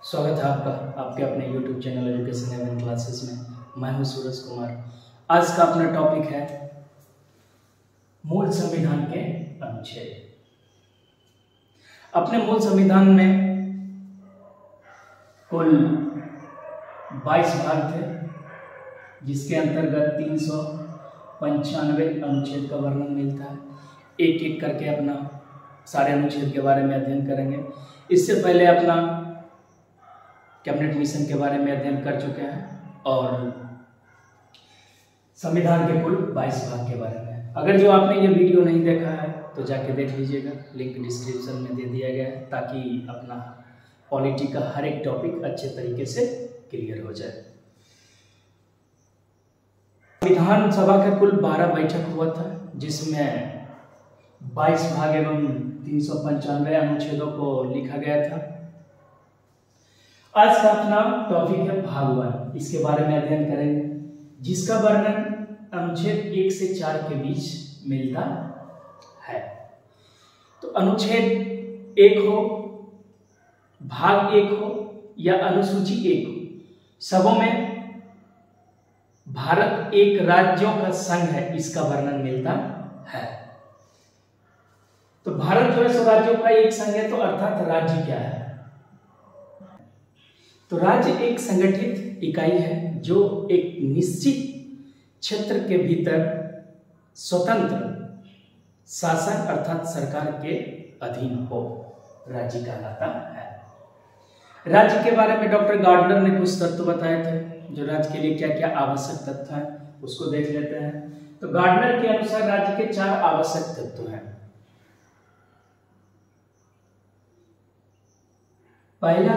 स्वागत है आपका आपके अपने YouTube चैनल एजुकेशन एवं क्लासेस में। मैं हूं सूरज कुमार। आज का अपना टॉपिक है मूल संविधान के अनुच्छेद। अपने मूल संविधान में कुल 22 भाग थे, जिसके अंतर्गत 395 अनुच्छेद का वर्णन मिलता है। एक एक करके अपना सारे अनुच्छेद के बारे में अध्ययन करेंगे। इससे पहले अपना कैबिनेट मिशन के बारे में अध्ययन कर चुके हैं और संविधान के कुल 22 भाग के बारे में। अगर जो आपने ये वीडियो नहीं देखा है तो जाके देख लीजिएगा, लिंक डिस्क्रिप्शन में दे दिया गया है, ताकि अपना पॉलिटी का हर एक टॉपिक अच्छे तरीके से क्लियर हो जाए। संविधान सभा का कुल 12 बैठक हुआ था, जिसमें 22 भाग एवं 395 अनुच्छेदों को लिखा गया था। आज का अपना टॉपिक है भाग 1। इसके बारे में अध्ययन करेंगे, जिसका वर्णन अनुच्छेद 1 से 4 के बीच मिलता है। तो अनुच्छेद 1 हो, भाग 1 हो या अनुसूची 1 हो, सबों में भारत एक राज्यों का संघ है, इसका वर्णन मिलता है। तो भारत जो है सो राज्यों का एक संघ है, तो अर्थात राज्य क्या है? तो राज्य एक संगठित इकाई है जो एक निश्चित क्षेत्र के भीतर स्वतंत्र शासन अर्थात सरकार के अधीन हो, राज्य कहलाता है। राज्य के बारे में डॉक्टर गार्डनर ने कुछ तत्व बताए थे, जो राज्य के लिए क्या क्या आवश्यक तत्व हैं उसको देख लेते हैं। तो गार्डनर के अनुसार राज्य के 4 आवश्यक तत्व हैं। पहला,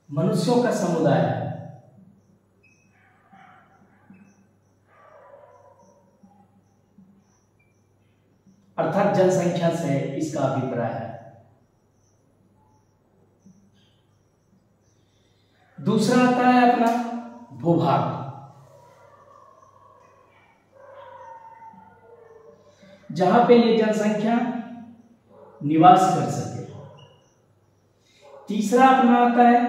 मनुष्यों का समुदाय है, अर्थात जनसंख्या से इसका अभिप्राय है। दूसरा आता है अपना भूभाग, जहां पे ये जनसंख्या निवास कर सके। तीसरा अपना आता है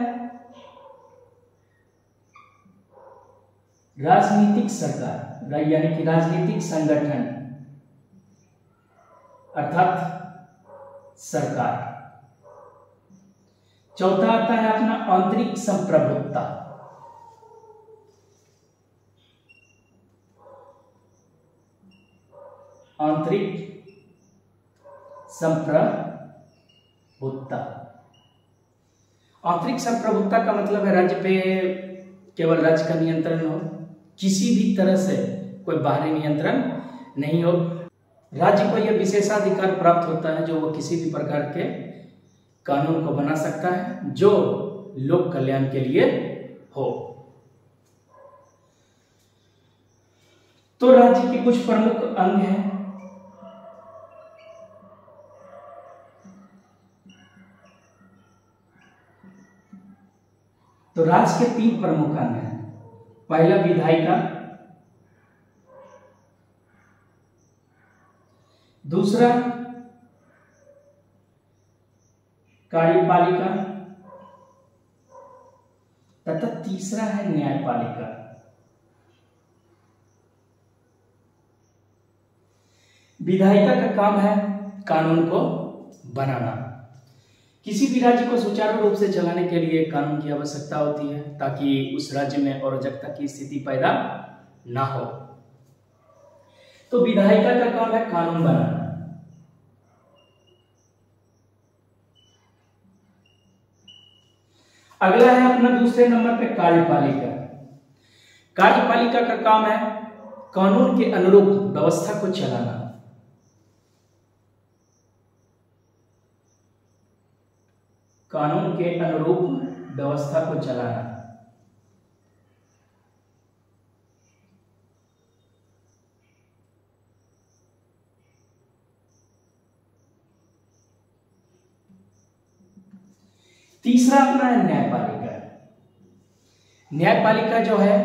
राजनीतिक सरकार, यानी कि राजनीतिक संगठन अर्थात सरकार। चौथा आता है अपना आंतरिक संप्रभुता, आंतरिक संप्रभुता। आंतरिक संप्रभुता का मतलब है राज्य पे केवल राज्य का नियंत्रण हो, किसी भी तरह से कोई बाहरी नियंत्रण नहीं हो। राज्य को यह विशेषाधिकार प्राप्त होता है जो वो किसी भी प्रकार के कानून को बना सकता है जो लोक कल्याण के लिए हो। तो राज्य के कुछ प्रमुख अंग हैं। तो राज्य के 3 प्रमुख अंग हैं। पहला विधायिका, दूसरा कार्यपालिका तथा तीसरा है न्यायपालिका। विधायिका का काम है कानून को बनाना। किसी भी राज्य को सुचारू रूप से चलाने के लिए कानून की आवश्यकता होती है, ताकि उस राज्य में अराजकता की स्थिति पैदा ना हो। तो विधायिका का काम है कानून बनाना। अगला है अपना दूसरे नंबर पे कार्यपालिका। कार्यपालिका का काम है कानून के अनुरूप व्यवस्था को चलाना। कानून के अनुरूप व्यवस्था को चलाना। तीसरा अपना है न्यायपालिका। न्यायपालिका जो है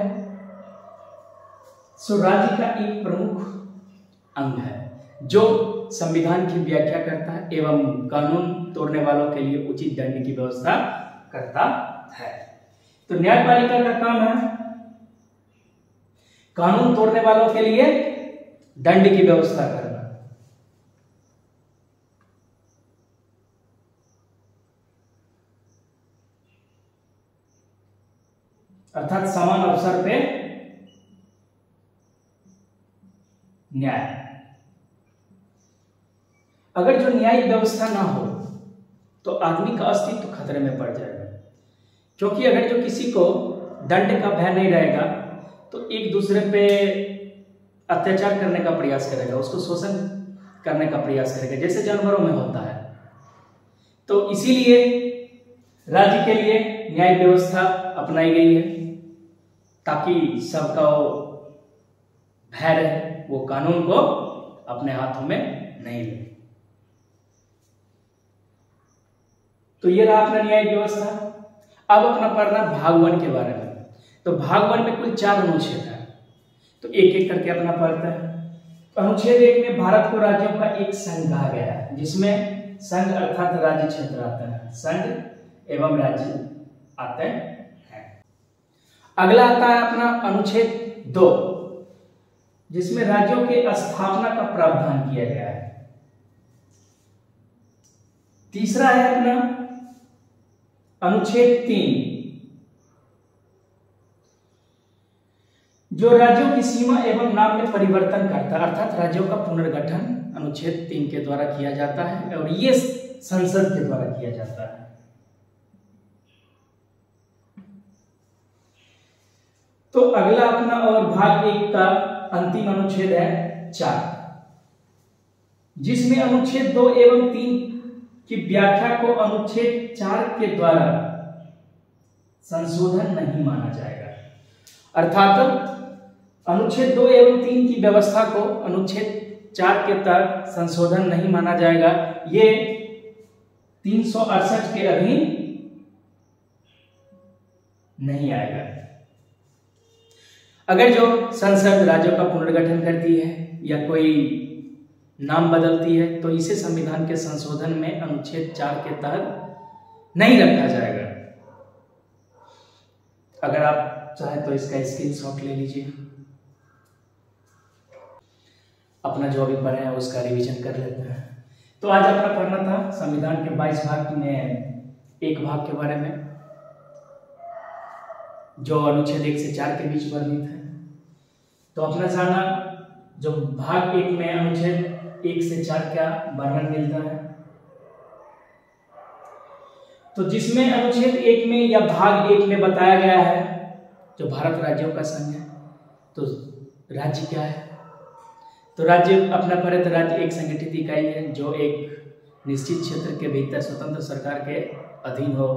सो राज्य का एक प्रमुख अंग है जो संविधान की व्याख्या करता है एवं कानून तोड़ने वालों के लिए उचित दंड की व्यवस्था करता है। तो न्यायपालिका का काम है कानून तोड़ने वालों के लिए दंड की व्यवस्था करना। अर्थात समान अवसर पे न्याय। अगर जो न्यायिक व्यवस्था ना हो तो आदमी का अस्तित्व खतरे में पड़ जाएगा, क्योंकि अगर जो किसी को दंड का भय नहीं रहेगा तो एक दूसरे पे अत्याचार करने का प्रयास करेगा, उसको शोषण करने का प्रयास करेगा, जैसे जानवरों में होता है। तो इसीलिए राज्य के लिए न्याय व्यवस्था अपनाई गई है ताकि सबका भय रहे, वो कानून को अपने हाथों में नहीं ले। तो ये रहा अपना न्याय व्यवस्था। अब अपना पढ़ना भाग 1 के बारे में। तो भाग 1 में कुल 4 अनुच्छेद है, तो एक एक करके अपना पढ़ता है। अनुच्छेद 1 में भारत को राज्यों का एक संघ कहा गया है, जिसमें संघ अर्थात राज्य क्षेत्र आता है, संघ एवं राज्य आते हैं। अगला आता है अपना अनुच्छेद 2, जिसमें राज्यों के स्थापना का प्रावधान किया गया है। तीसरा है अपना अनुच्छेद 3, जो राज्यों की सीमा एवं नाम में परिवर्तन करता है, अर्थात राज्यों का पुनर्गठन अनुच्छेद 3 के द्वारा किया जाता है और ये संसद के द्वारा किया जाता है। तो अगला अपना और भाग 1 का अंतिम अनुच्छेद है 4, जिसमें अनुच्छेद 2 एवं 3 की व्याख्या को अनुच्छेद 4 के द्वारा संशोधन नहीं माना जाएगा। अर्थात अनुच्छेद 2 एवं 3 की व्यवस्था को अनुच्छेद 4 के तहत संशोधन नहीं माना जाएगा। ये 368 के अधीन नहीं आएगा। अगर जो संसद राज्यों का पुनर्गठन करती है या कोई नाम बदलती है तो इसे संविधान के संशोधन में अनुच्छेद 4 के तहत नहीं रखा जाएगा। अगर आप चाहे तो इसका स्क्रीनशॉट ले लीजिए, अपना जो अभी पढ़े हैं उसका रिवीजन कर लेते हैं। तो आज अपना पढ़ना था संविधान के 22 भाग में एक भाग के बारे में, जो अनुच्छेद 1 से 4 के बीच वर्णित है। तो अपना जाना जो भाग 1 में अनुच्छेद 1 से 4 का वर्णन मिलता है, तो जिसमें अनुच्छेद 1 में या भाग 1 में बताया गया है जो भारत राज्यों का संघ है। तो राज्य क्या है? तो राज्य अपना पढ़े तो राज्य एक संगठित इकाई है जो एक निश्चित क्षेत्र के भीतर स्वतंत्र सरकार के अधीन हो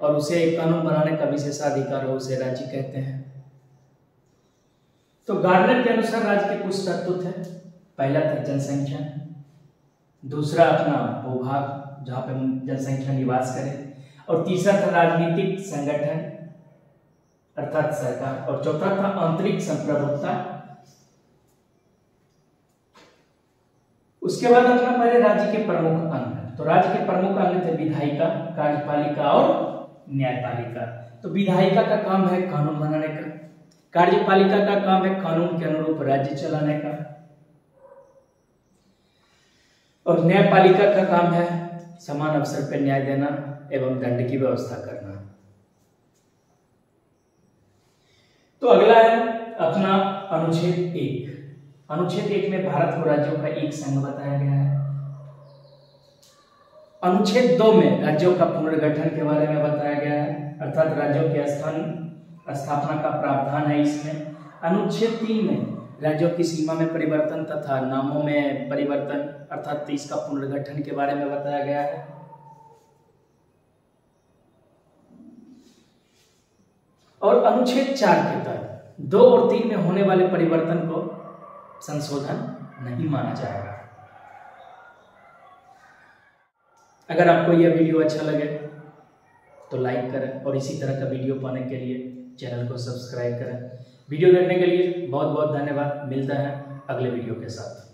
और उसे एक कानून बनाने का विशेषाधिकार हो, उसे राज्य कहते हैं। तो गार्डनर के अनुसार राज्य के कुछ तत्व थे। पहला था जनसंख्या, दूसरा अपना भूभाग जहाँ पे जनसंख्या निवास करे, और तीसरा था राजनीतिक संगठन अर्थात सरकार, और चौथा था आंतरिक संप्रभुता। उसके बाद अपना पहले राज्य के प्रमुख अंग। तो राज्य के प्रमुख अंग थे विधायिका, कार्यपालिका और न्यायपालिका। तो विधायिका का काम है कानून बनाने का, कार्यपालिका का काम है कानून के अनुरूप राज्य चलाने का, और न्यायपालिका का काम है समान अवसर पर न्याय देना एवं दंड की व्यवस्था करना। तो अगला है अपना अनुच्छेद 1। अनुच्छेद 1 में भारत को राज्यों का एक संघ बताया गया है। अनुच्छेद 2 में राज्यों का पुनर्गठन के बारे में बताया गया है, अर्थात राज्यों के स्थापना का प्रावधान है इसमें। अनुच्छेद 3 में राज्यों की सीमा में परिवर्तन तथा नामों में परिवर्तन अर्थात इसका पुनर्गठन के बारे में बताया गया है। और अनुच्छेद 4 के तहत 2 और 3 में होने वाले परिवर्तन को संशोधन नहीं माना जाएगा। अगर आपको यह वीडियो अच्छा लगे तो लाइक करें और इसी तरह का वीडियो पाने के लिए चैनल को सब्सक्राइब करें। वीडियो देखने के लिए बहुत बहुत धन्यवाद। मिलता है अगले वीडियो के साथ।